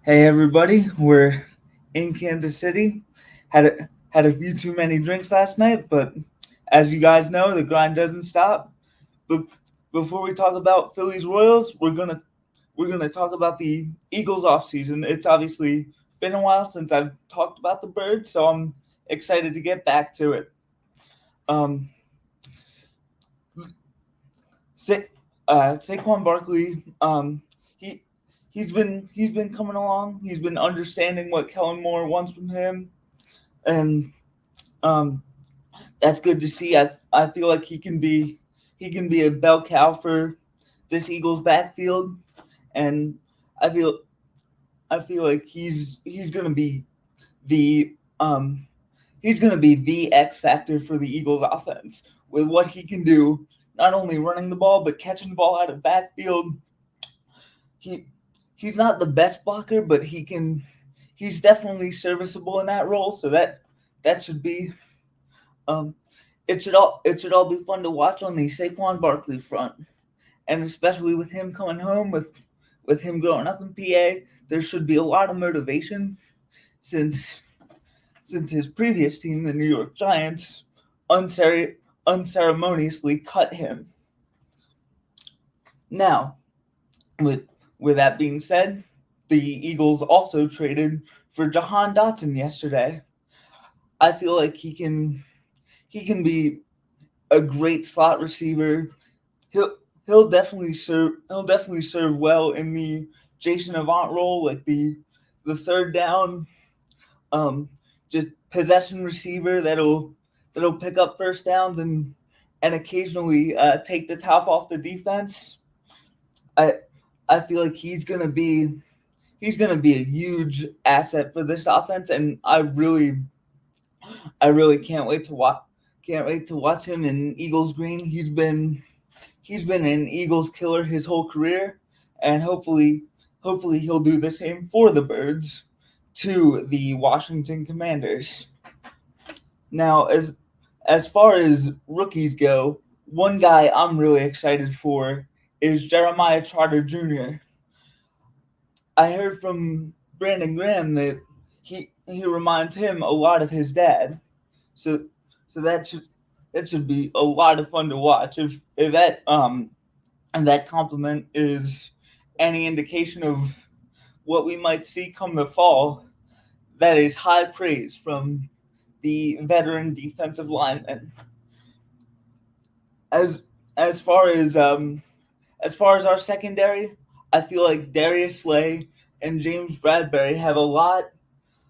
Hey everybody, we're in Kansas City. Had a few too many drinks last night, but as you guys know, the grind doesn't stop. But before we talk about Phillies Royals, we're gonna talk about the Eagles offseason. It's obviously been a while since I've talked about the Birds, so I'm excited to get back to it. Um, Sa- Saquon Barkley, he he's been coming along. He's been understanding what Kellen Moore wants from him, and um, that's good to see. I feel like he can be a bell cow for this Eagles backfield, and I feel I feel like he's gonna be the um he's gonna be the X factor for the Eagles offense with what he can do, not only running the ball but catching the ball out of backfield. He he's not the best blocker, but he's definitely serviceable in that role. So that should be um it should all be fun to watch on the Saquon Barkley front, and especially with him coming home with him growing up in PA, there should be a lot of motivation since since his previous team, the New York Giants, unceremoniously cut him. Now, with with that being said, the Eagles also traded for Jahan Dotson yesterday. I feel like he can be a great slot receiver. He'll he'll definitely serve well in the Jason Avant role, like the third down, um, just possession receiver that'll pick up first downs and occasionally take the top off the defense. I I feel like he's gonna be a huge asset for this offense, and I really can't wait to watch him in Eagles green. He's been an Eagles killer his whole career, and hopefully he'll do the same for the Birds to the Washington Commanders. Now, as far as rookies go, one guy I'm really excited for is Jeremiah Trotter Jr. I heard from Brandon Graham that he reminds him a lot of his dad. So so that should be a lot of fun to watch. If that and that compliment is any indication of what we might see come the fall, that is high praise from the veteran defensive lineman. As as far as um as far as our secondary, I feel like Darius Slay and James Bradbury have a lot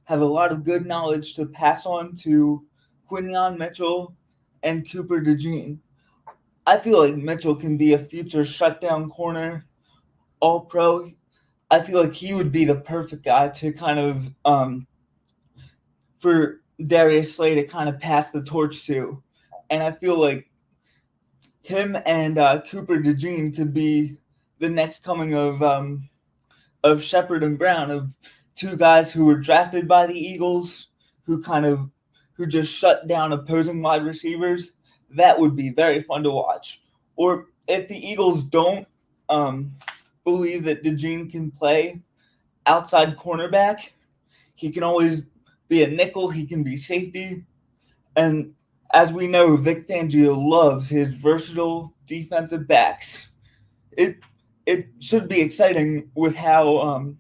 of good knowledge to pass on to Quinion Mitchell and Cooper DeJean. I feel like Mitchell can be a future shutdown corner, all pro. I feel like he would be the perfect guy to kind of for Darius Slay to kind of pass the torch to, and I feel like him and Cooper DeJean could be the next coming of Shepard and Brown, of two guys who were drafted by the Eagles, who just shut down opposing wide receivers. That would be very fun to watch. Or if the Eagles don't um, believe that DeJean can play outside cornerback, he can always be a nickel. He can be safety, and as we know, Vic Fangio loves his versatile defensive backs. It it should be exciting with how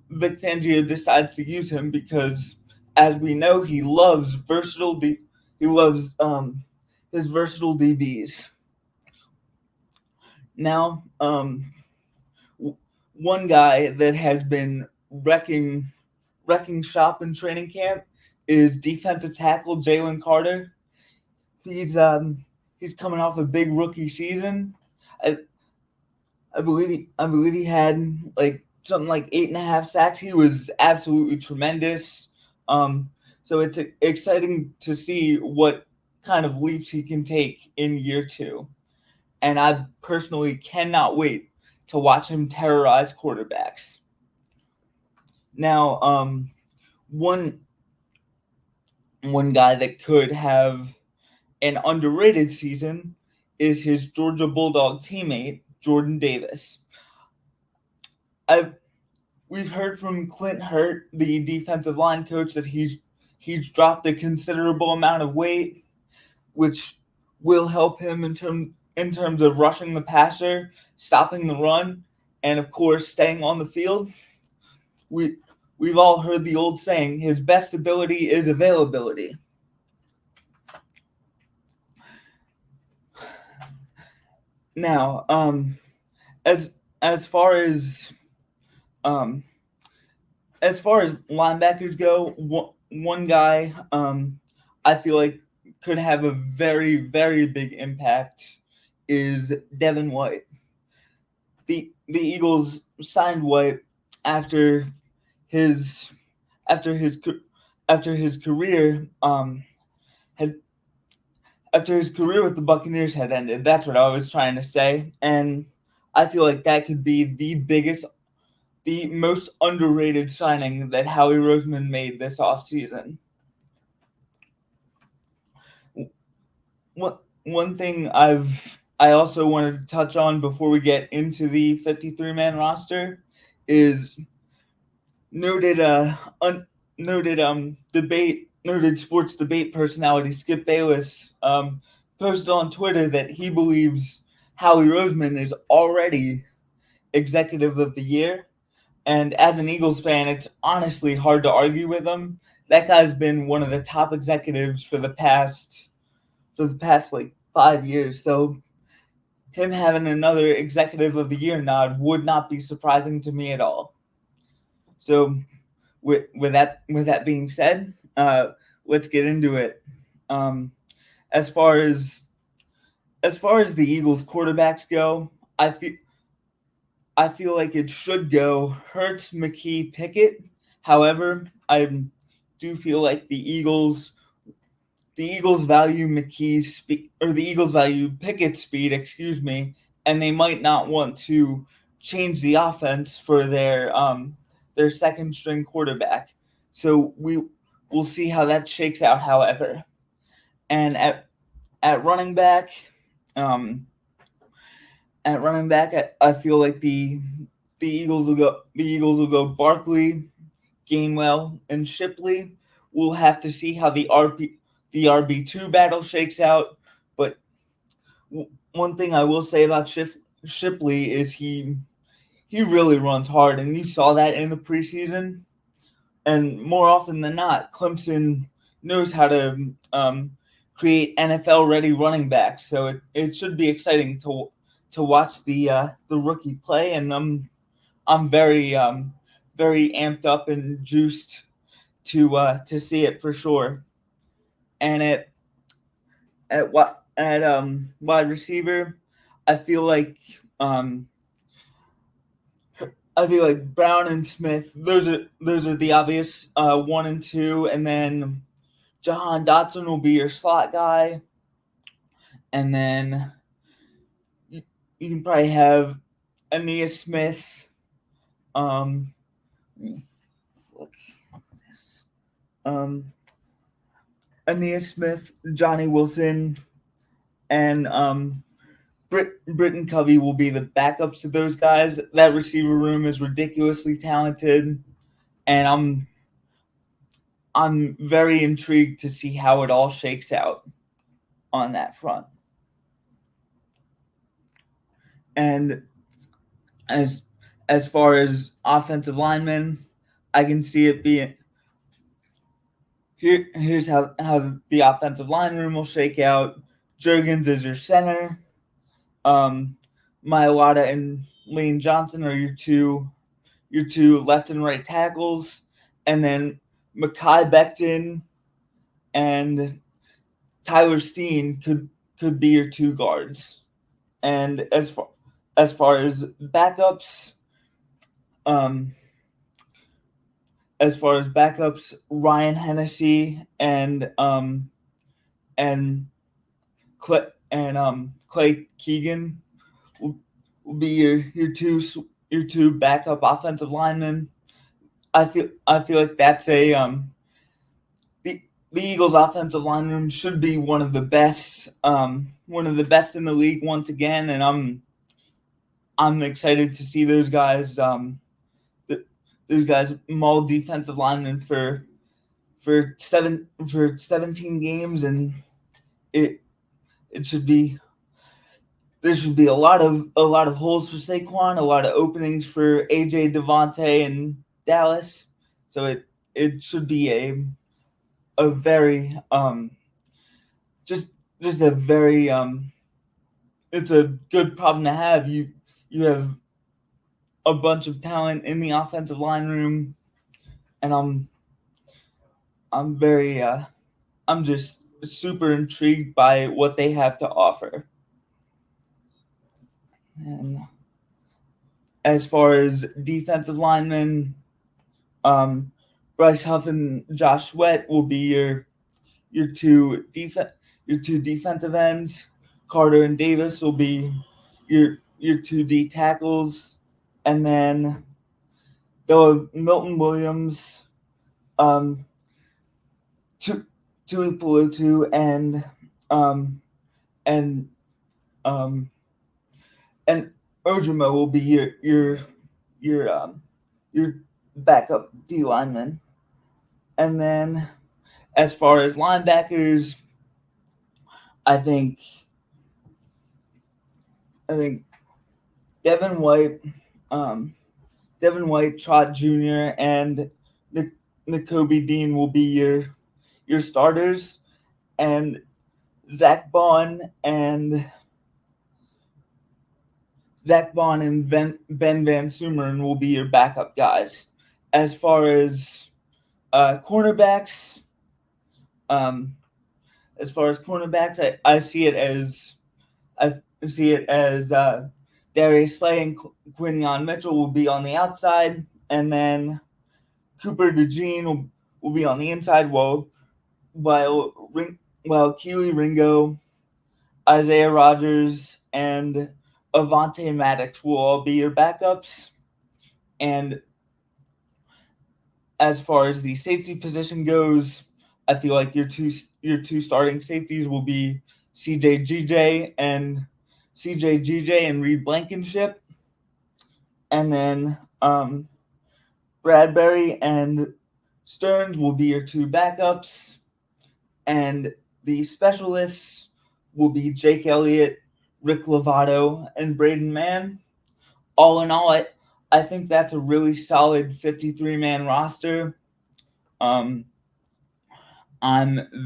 Vic Fangio decides to use him, because, as we know, he loves his versatile DBs. Now, one guy that has been wrecking shop in training camp is defensive tackle Jalen Carter. He's um he's coming off a big rookie season. I, I believe he had like something like 8.5 sacks. He was absolutely tremendous. Um, so it's exciting to see what kind of leaps he can take in year two, and I personally cannot wait to watch him terrorize quarterbacks. Now, one one guy that could have an underrated season is his Georgia Bulldog teammate Jordan Davis. I we've heard from Clint Hurt, the defensive line coach, that he's dropped a considerable amount of weight, which will help him in terms of rushing the passer, stopping the run, and of course staying on the field. We've all heard the old saying, his best ability is availability. Now, as far as linebackers go, one guy I feel like could have a very, very big impact is Devin White. The Eagles signed White after his career after his career with the Buccaneers had ended. That's what I was trying to say, and I feel like that could be the most underrated signing that Howie Roseman made this offseason. One thing I also wanted to touch on before we get into the 53-man roster is noted sports debate personality Skip Bayless posted on Twitter that he believes Howie Roseman is already executive of the year. And as an Eagles fan, it's honestly hard to argue with him. That guy's been one of the top executives for the past like 5 years. So him having another executive of the year nod would not be surprising to me at all. So with that being said, let's get into it. As far as the Eagles quarterbacks go, I feel like it should go Hurts, McKee, Pickett. However, I do feel like the Eagles value McKee's speed, or the Eagles value Pickett's speed, and they might not want to change the offense for their second string quarterback. So we'll see how that shakes out. However, and at running back, I feel like the Eagles will go Barkley, Gainwell, and Shipley. We'll have to see how the RB2 battle shakes out. But one thing I will say about Shipley is he really runs hard, and you saw that in the preseason. And more often than not, Clemson knows how to create NFL-ready running backs. So it should be exciting to watch the rookie play, and I'm very amped up and juiced to see it for sure. And at wide receiver, I feel like Brown and Smith. Those are the obvious 1 and 2, and then Jahan Dotson will be your slot guy, and then you can probably have Aeneas Smith. Aeneas Smith, Johnny Wilson, and Britton Covey will be the backups to those guys. That receiver room is ridiculously talented, and I'm very intrigued to see how it all shakes out on that front. And as far as offensive linemen, I can see it being here's how the offensive line room will shake out. Juergens is your center. Mailata and Lane Johnson are your two left and right tackles, and then Mekhi Becton and Tyler Steen could be your two guards. And as far as backups, Ryan Hennessy and Clay Keegan will be your two backup offensive linemen. I feel like that's a the Eagles offensive line room should be one of the best in the league once again, and I'm excited to see those guys those guys mauled defensive linemen for 17 games, and it should be there should be a lot of holes for Saquon, a lot of openings for AJ, Devontae, and Dallas. So it should be a very just a very it's a good problem to have. You have a bunch of talent in the offensive line room, and I'm very I'm just super intrigued by what they have to offer. And as far as defensive linemen, Bryce Huff and Josh Sweat will be your two defensive ends. Carter and Davis will be your two D tackles, and then they'll have Milton Williams, Tui Pelutu, and Ojimo will be your backup D lineman. And then as far as linebackers, I think Devin White, Trot Jr., and Nakobe Dean will be your starters, and Zach Bond and Ben Van Sumeren will be your backup guys. As far as cornerbacks, I see it as Darius Slay and Quinyon Mitchell will be on the outside, and then Cooper DeJean will be on the inside, while Keely Ringo, Isaiah Rogers, and Avonte Maddox will all be your backups. And as far as the safety position goes, I feel like your two starting safeties will be CJ GJ and Reed Blankenship, and then Bradbury and Stearns will be your two backups, and the specialists will be Jake Elliott, Rick Lovato, and Braden Mann. All in all, I think that's a really solid 53-man roster. I'm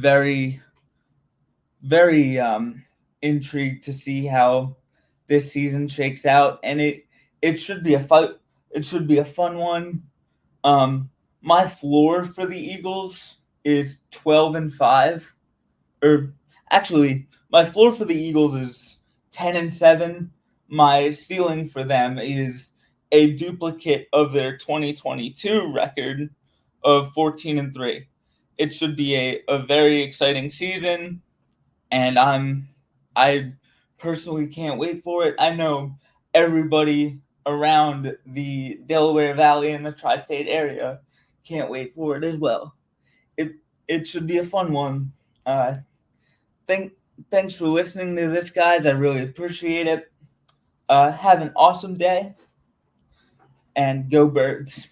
very, very intrigued to see how this season shakes out, and it should be a fun one. My floor for the Eagles is 12-5, or actually, my floor for the Eagles is 10-7. My ceiling for them is a duplicate of their 2022 record of 14-3. It should be a very exciting season, and I personally can't wait for it. I know everybody around the Delaware Valley and the tri-state area can't wait for it as well. It should be a fun one. Thanks for listening to this, guys. I really appreciate it. Have an awesome day, and go Birds.